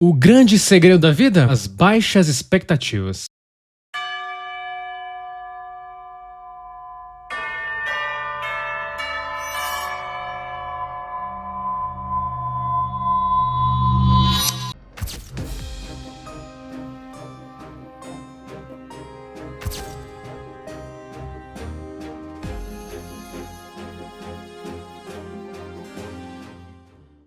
O grande segredo da vida? As baixas expectativas.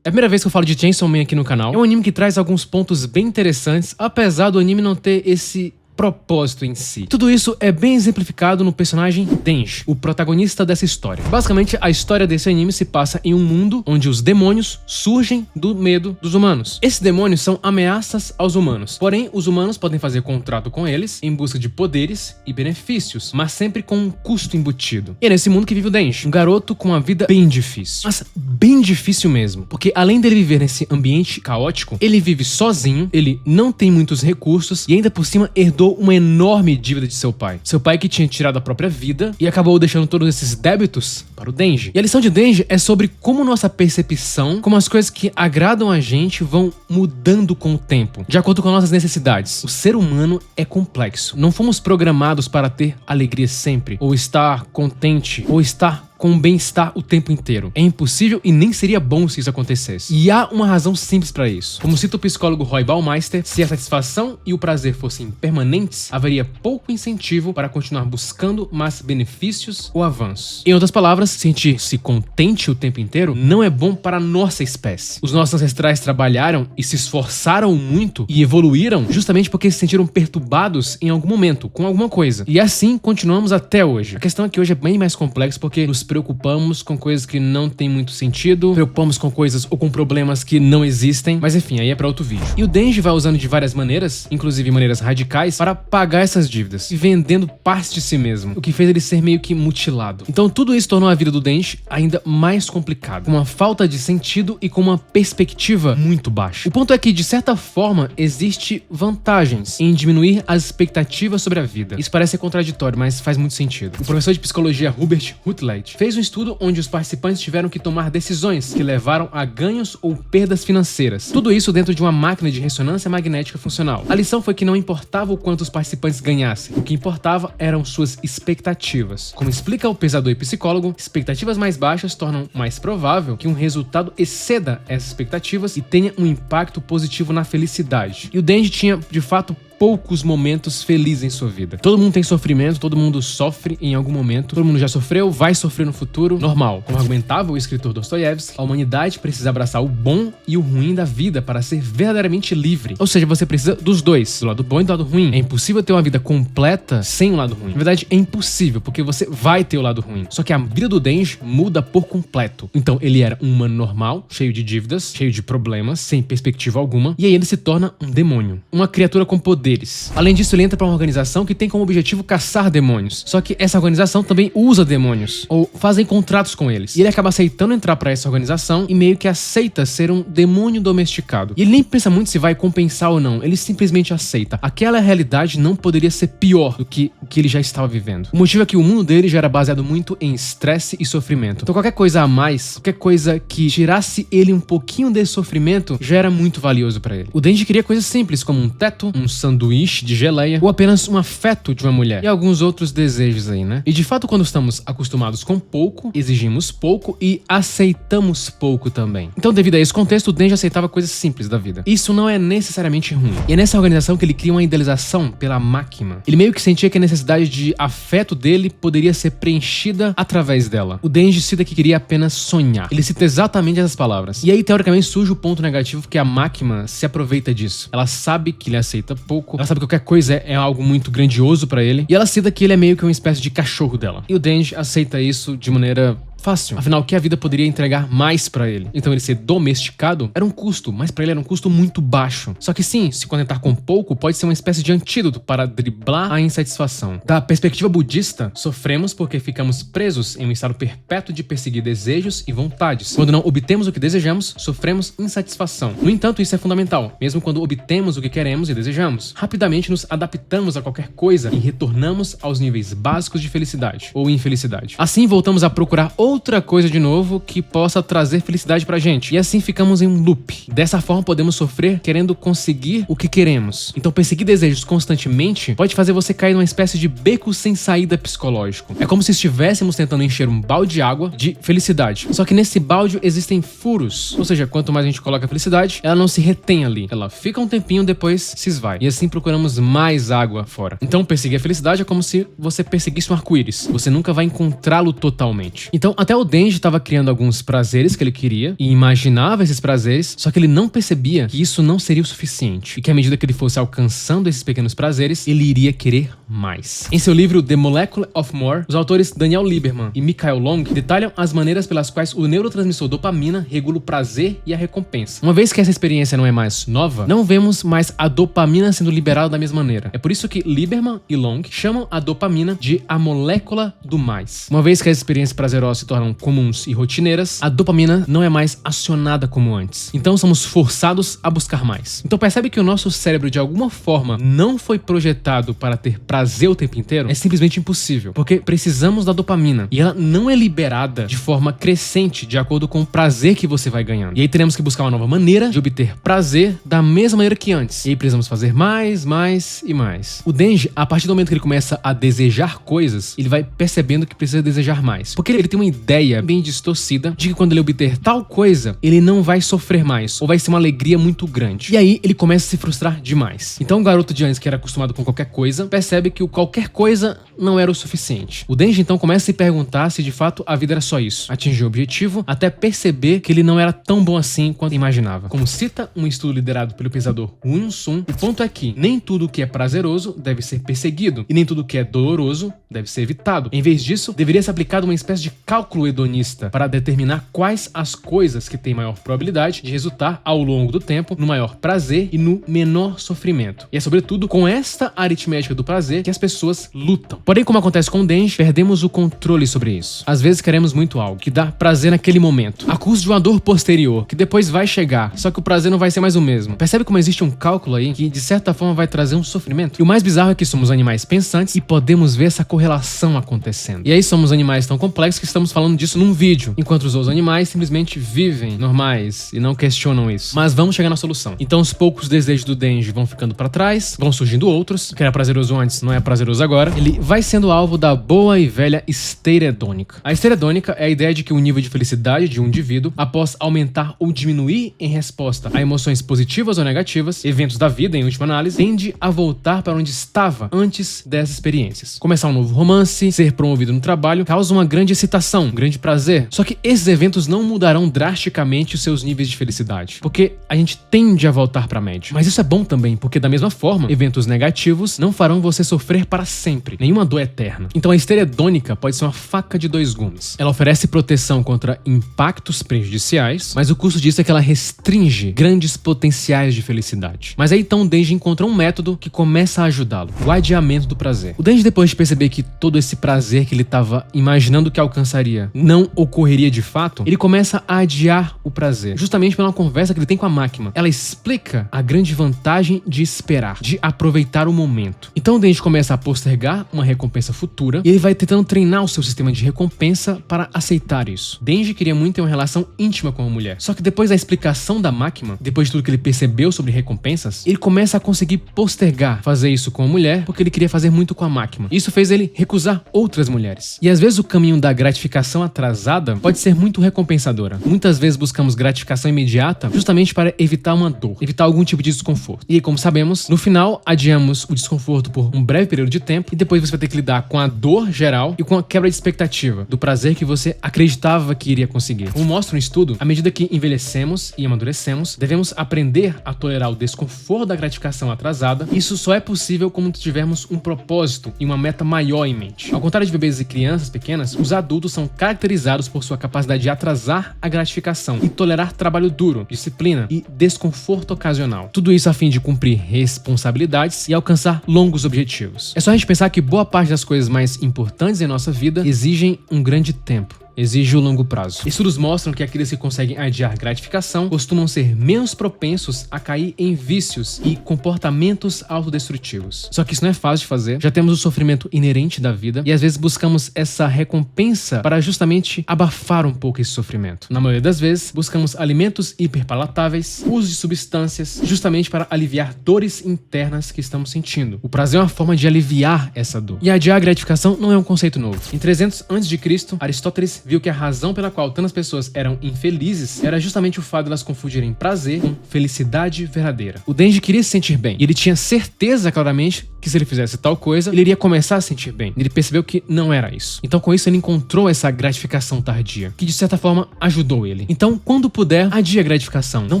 É a primeira vez que eu falo de Chainsaw Man aqui no canal. É um anime que traz alguns pontos bem interessantes, apesar do anime não ter esse propósito em si. Tudo isso é bem exemplificado no personagem Denji, o protagonista dessa história. Basicamente, a história desse anime se passa em um mundo onde os demônios surgem do medo dos humanos. Esses demônios são ameaças aos humanos, porém os humanos podem fazer contrato com eles em busca de poderes e benefícios, mas sempre com um custo embutido. E é nesse mundo que vive o Denji, um garoto com uma vida bem difícil. Mas bem difícil mesmo, porque além dele viver nesse ambiente caótico, ele vive sozinho, ele não tem muitos recursos e ainda por cima herdou uma enorme dívida de seu pai. Seu pai que tinha tirado a própria vida e acabou deixando todos esses débitos para o Denji. E a lição de Denji é sobre como nossa percepção, como as coisas que agradam a gente vão mudando com o tempo, de acordo com nossas necessidades. O ser humano é complexo. Não fomos programados para ter alegria sempre, ou estar contente, ou estar com bem-estar o tempo inteiro. É impossível e nem seria bom se isso acontecesse. E há uma razão simples para isso. Como cita o psicólogo Roy Baumeister, se a satisfação e o prazer fossem permanentes, haveria pouco incentivo para continuar buscando mais benefícios ou avanços. Em outras palavras, sentir-se contente o tempo inteiro não é bom para a nossa espécie. Os nossos ancestrais trabalharam e se esforçaram muito e evoluíram justamente porque se sentiram perturbados em algum momento, com alguma coisa. E assim continuamos até hoje. A questão é que hoje é bem mais complexo porque nos preocupamos com coisas que não tem muito sentido, preocupamos com coisas ou com problemas que não existem, mas enfim, aí é pra outro vídeo. E o Denji vai usando de várias maneiras, inclusive maneiras radicais, para pagar essas dívidas e vendendo partes de si mesmo, o que fez ele ser meio que mutilado. Então tudo isso tornou a vida do Denji ainda mais complicada, com uma falta de sentido e com uma perspectiva muito baixa. O ponto é que, de certa forma, existe vantagens em diminuir as expectativas sobre a vida. Isso parece ser contraditório, mas faz muito sentido. O professor de psicologia Hubert Rutledge fez um estudo onde os participantes tiveram que tomar decisões que levaram a ganhos ou perdas financeiras. Tudo isso dentro de uma máquina de ressonância magnética funcional. A lição foi que não importava o quanto os participantes ganhassem, o que importava eram suas expectativas. Como explica o pesador e psicólogo, expectativas mais baixas tornam mais provável que um resultado exceda essas expectativas e tenha um impacto positivo na felicidade. E o Denji tinha, de fato, poucos momentos felizes em sua vida. Todo mundo tem sofrimento, todo mundo sofre em algum momento, todo mundo já sofreu, vai sofrer no futuro, normal. Como argumentava o escritor Dostoiévski, a humanidade precisa abraçar o bom e o ruim da vida para ser verdadeiramente livre. Ou seja, você precisa dos dois, do lado bom e do lado ruim. É impossível ter uma vida completa sem o lado ruim. Na verdade, é impossível, porque você vai ter o lado ruim. Só que a vida do Denji muda por completo. Então, ele era um humano normal, cheio de dívidas, cheio de problemas, sem perspectiva alguma, e aí ele se torna um demônio. Uma criatura com poder. Além disso, ele entra para uma organização que tem como objetivo caçar demônios. Só que essa organização também usa demônios, ou fazem contratos com eles. E ele acaba aceitando entrar para essa organização e meio que aceita ser um demônio domesticado. E ele nem pensa muito se vai compensar ou não, ele simplesmente aceita. Aquela realidade não poderia ser pior do que o que ele já estava vivendo. O motivo é que o mundo dele já era baseado muito em estresse e sofrimento. Então qualquer coisa a mais, qualquer coisa que tirasse ele um pouquinho desse sofrimento, já era muito valioso para ele. O Denji queria coisas simples, como um teto, um sanduíche de geleia ou apenas um afeto de uma mulher e alguns outros desejos aí, né? E de fato, quando estamos acostumados com pouco, exigimos pouco e aceitamos pouco também. Então, devido a esse contexto, o Denji aceitava coisas simples da vida. Isso não é necessariamente ruim. E é nessa organização que ele cria uma idealização pela máquina. Ele meio que sentia que a necessidade de afeto dele poderia ser preenchida através dela. O Denji cita que queria apenas sonhar. Ele cita exatamente essas palavras. E aí, teoricamente, surge o ponto negativo que a máquina se aproveita disso. Ela sabe que ele aceita pouco, ela sabe que qualquer coisa é algo muito grandioso pra ele, e ela cita que ele é meio que uma espécie de cachorro dela. E o Denji aceita isso de maneira fácil. Afinal, que a vida poderia entregar mais pra ele. Então ele ser domesticado era um custo, mas pra ele era um custo muito baixo. Só que sim, se contentar com pouco pode ser uma espécie de antídoto para driblar a insatisfação. Da perspectiva budista, sofremos porque ficamos presos em um estado perpétuo de perseguir desejos e vontades. Quando não obtemos o que desejamos, sofremos insatisfação. No entanto, isso é fundamental. Mesmo quando obtemos o que queremos e desejamos, rapidamente nos adaptamos a qualquer coisa e retornamos aos níveis básicos de felicidade ou infelicidade. Assim, voltamos a procurar outra coisa de novo que possa trazer felicidade pra gente. E assim ficamos em um loop. Dessa forma podemos sofrer querendo conseguir o que queremos. Então perseguir desejos constantemente pode fazer você cair numa espécie de beco sem saída psicológico. É como se estivéssemos tentando encher um balde de água de felicidade. Só que nesse balde existem furos. Ou seja, quanto mais a gente coloca a felicidade, ela não se retém ali. Ela fica um tempinho, depois se esvai. E assim procuramos mais água fora. Então perseguir a felicidade é como se você perseguisse um arco-íris. Você nunca vai encontrá-lo totalmente. Então até o Denji estava criando alguns prazeres que ele queria e imaginava esses prazeres, só que ele não percebia que isso não seria o suficiente. E que à medida que ele fosse alcançando esses pequenos prazeres, ele iria querer mais. Em seu livro The Molecule of More, os autores Daniel Lieberman e Michael Long detalham as maneiras pelas quais o neurotransmissor dopamina regula o prazer e a recompensa. Uma vez que essa experiência não é mais nova, não vemos mais a dopamina sendo liberada da mesma maneira. É por isso que Lieberman e Long chamam a dopamina de a molécula do mais. Uma vez que as experiências prazerosas se tornam comuns e rotineiras, a dopamina não é mais acionada como antes. Então somos forçados a buscar mais. Então percebe que o nosso cérebro de alguma forma não foi projetado para ter prazer o tempo inteiro? É simplesmente impossível, porque precisamos da dopamina e ela não é liberada de forma crescente de acordo com o prazer que você vai ganhando. E aí teremos que buscar uma nova maneira de obter prazer da mesma maneira que antes. E aí precisamos fazer mais, mais e mais. O Denji, a partir do momento que ele começa a desejar coisas, ele vai percebendo que precisa desejar mais. Porque ele tem uma ideia bem distorcida de que quando ele obter tal coisa, ele não vai sofrer mais, ou vai ser uma alegria muito grande. E aí ele começa a se frustrar demais. Então o garoto de antes, que era acostumado com qualquer coisa, percebe que o qualquer coisa não era o suficiente. O Denji então começa a se perguntar se de fato a vida era só isso. Atingir o objetivo, até perceber que ele não era tão bom assim quanto imaginava. Como cita um estudo liderado pelo pensador Wun Sun, o ponto é que nem tudo que é prazeroso deve ser perseguido, e nem tudo que é doloroso deve ser evitado. Em vez disso, deveria ser aplicado uma espécie de cálculo hedonista para determinar quais as coisas que têm maior probabilidade de resultar ao longo do tempo no maior prazer e no menor sofrimento. E é sobretudo com esta aritmética do prazer que as pessoas lutam. Porém, como acontece com o Denji, perdemos o controle sobre isso. Às vezes queremos muito algo que dá prazer naquele momento, a custo de uma dor posterior, que depois vai chegar, só que o prazer não vai ser mais o mesmo. Percebe como existe um cálculo aí que de certa forma vai trazer um sofrimento? E o mais bizarro é que somos animais pensantes e podemos ver essa correlação acontecendo. E aí somos animais tão complexos que estamos falando disso num vídeo, enquanto os outros animais simplesmente vivem normais e não questionam isso. Mas vamos chegar na solução. Então os poucos desejos do Denji vão ficando pra trás, vão surgindo outros. O que era prazeroso antes não é prazeroso agora. Ele vai sendo alvo da boa e velha esteira hedônica. A esteira hedônica é a ideia de que o nível de felicidade de um indivíduo, após aumentar ou diminuir em resposta a emoções positivas ou negativas, eventos da vida em última análise, tende a voltar para onde estava antes dessas experiências. Começar um novo romance, ser promovido no trabalho, causa uma grande excitação, um grande prazer. Só que esses eventos não mudarão drasticamente os seus níveis de felicidade, porque a gente tende a voltar para a média. Mas isso é bom também, porque da mesma forma, eventos negativos não farão você sofrer para sempre. Nenhuma dor é eterna. Então a esteira hedônica pode ser uma faca de dois gumes. Ela oferece proteção contra impactos prejudiciais, mas o custo disso é que ela restringe grandes potenciais de felicidade. Mas aí então o Denji encontra um método que começa a ajudá-lo: o adiamento do prazer. O Denji, depois de perceber que todo esse prazer que ele estava imaginando que alcançaria não ocorreria de fato, ele começa a adiar o prazer, justamente pela conversa que ele tem com a máquina. Ela explica a grande vantagem de esperar, de aproveitar o momento. Então o Denji começa a postergar uma recompensa futura e ele vai tentando treinar o seu sistema de recompensa para aceitar isso. Denji queria muito ter uma relação íntima com a mulher. Só que depois da explicação da máquina, depois de tudo que ele percebeu sobre recompensas, ele começa a conseguir postergar fazer isso com a mulher porque ele queria fazer muito com a máquina. Isso fez ele recusar outras mulheres. E às vezes o caminho da gratificação atrasada pode ser muito recompensadora. Muitas vezes buscamos gratificação imediata justamente para evitar uma dor, evitar algum tipo de desconforto. E como sabemos, no final adiamos o desconforto por um breve período de tempo e depois você vai ter que lidar com a dor geral e com a quebra de expectativa do prazer que você acreditava que iria conseguir. Como mostra um estudo, à medida que envelhecemos e amadurecemos, devemos aprender a tolerar o desconforto da gratificação atrasada. Isso só é possível quando tivermos um propósito e uma meta maior em mente. Ao contrário de bebês e crianças pequenas, os adultos são caracterizados por sua capacidade de atrasar a gratificação e tolerar trabalho duro, disciplina e desconforto ocasional. Tudo isso a fim de cumprir responsabilidades e alcançar longos objetivos. É só a gente pensar que boa parte das coisas mais importantes em nossa vida exigem um grande tempo. exige o longo prazo. Estudos mostram que aqueles que conseguem adiar gratificação costumam ser menos propensos a cair em vícios e comportamentos autodestrutivos. Só que isso não é fácil de fazer. Já temos o sofrimento inerente da vida e às vezes buscamos essa recompensa para justamente abafar um pouco esse sofrimento. Na maioria das vezes, buscamos alimentos hiperpalatáveis, uso de substâncias, justamente para aliviar dores internas que estamos sentindo. O prazer é uma forma de aliviar essa dor. E adiar a gratificação não é um conceito novo. Em 300 a.C., Aristóteles viu que a razão pela qual tantas pessoas eram infelizes era justamente o fato de elas confundirem prazer com felicidade verdadeira. O Denji queria se sentir bem, e ele tinha certeza claramente que se ele fizesse tal coisa, ele iria começar a se sentir bem. Ele percebeu que não era isso. Então com isso ele encontrou essa gratificação tardia, que de certa forma ajudou ele. Então quando puder, adie a gratificação. Não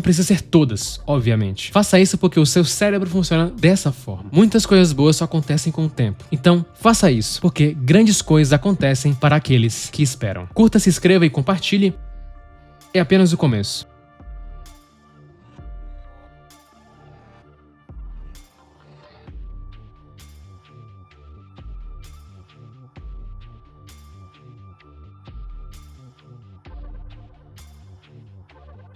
precisa ser todas, obviamente. Faça isso porque o seu cérebro funciona dessa forma. Muitas coisas boas só acontecem com o tempo. Então faça isso, porque grandes coisas acontecem para aqueles que esperam. Curta, se inscreva e compartilhe. É apenas o começo.